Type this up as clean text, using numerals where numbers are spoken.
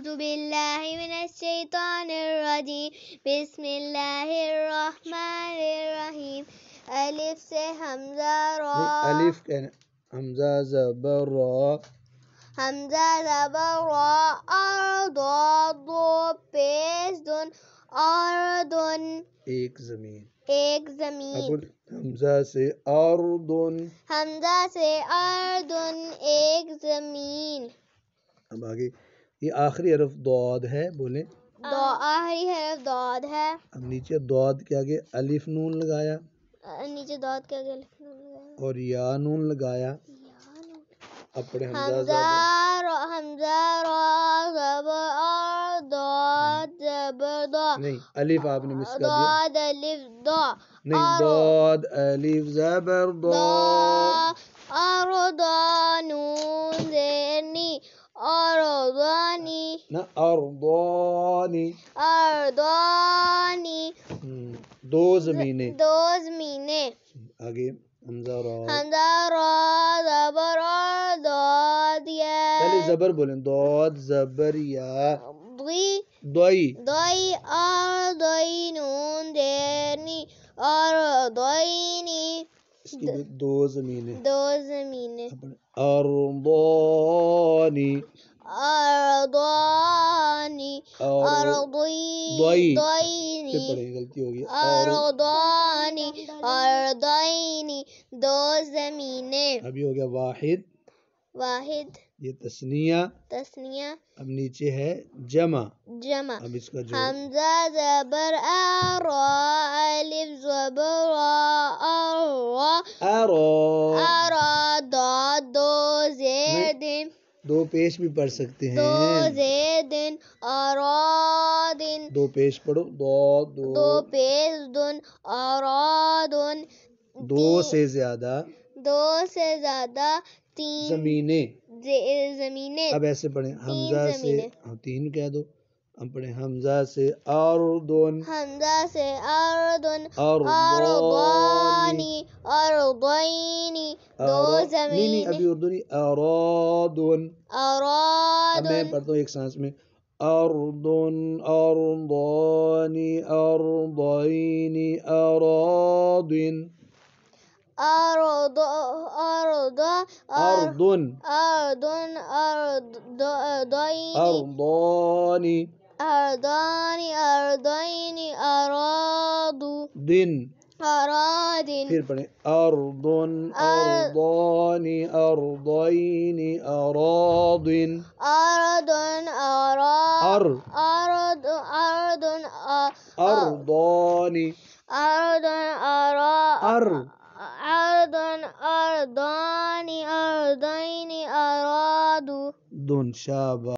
أعوذ بالله من الشيطان الرجيم بسم الله الرحمن الرحیم. الف سے حمزہ را. الف کہنا حمزہ زبر را. حمزہ زبر را. ارض دو پیش دن. اردن ایک زمین. ایک زمین. اب حمزہ سے اردن. حمزہ سے اردن ایک زمین. اب آگے یہ آخری حرف ضاد ہے، بولیں. آخری حرف ضاد ہے. اب نیچے ضاد کے آگے الف نون لگایا نیچے ضاد کے آگے الف نون لگایا. اور یا نون لگایا. اب پڑھیں حمزہ را زبر اور ضاد زبر ضا. نہیں، الف آپ نے مس کر دیا. ضاد الف ضا. نہیں، ضاد الف زبر ضا. ارضا نون زیر نی. ارضانی. نہ ارضانی. اردانی دو زمینیں. دو زمینیں. آگے حمزہ را. حمزہ را زبر اور ضاد یا. پہلے زبر بولیں. ضاد زبر یا. ضی دوئی. ضی اردوی نون زیر نی. اردوینی اس کی بھی دو زمینیں. دو زمینیں. ارضانی. اردانی دوئی. اردوینی. پھر پڑھیں، غلطی ہوگی. اردانی اردوینی دو زمینیں. ابھی ہو گیا واحد. واحد یہ تثنیہ. تثنیہ. اب نیچے ہے جمع. جمع. اب اس کا جو حمزہ زبر را. الف زبر را. ارا. ارا ضاد دو زیر دن. دو پیش بھی پڑھ سکتے ہیں. دو زیر دن. ارادن. دو پیش پڑھو. دو پیش دن. ارادن دو سے زیادہ. دو سے زیادہ. تین زمینیں. زمینیں. اب ایسے پڑھیں. حمزہ سے زمینیں. تین کہہ دو. اب پڑھیں حمزہ سے اردن. حمزہ سے اردن. ارضانی. اردوینی دو زمینیں. نہیں ابھی اردو نہیں. ارادن. اب میں ارادن. پڑھتا ہوں ایک سانس میں. اردن ارضانی ارضینی ارادن. اردن اردن اردوینی. ارضانی. اردانی اردوینی ارادو. دن. ارادن. پھر پڑھیں. اردن ارضانی ارضینی ارادن. اردن اردن ارضانی. اردن اردانی اردوینی ارادو. دن. شاباش.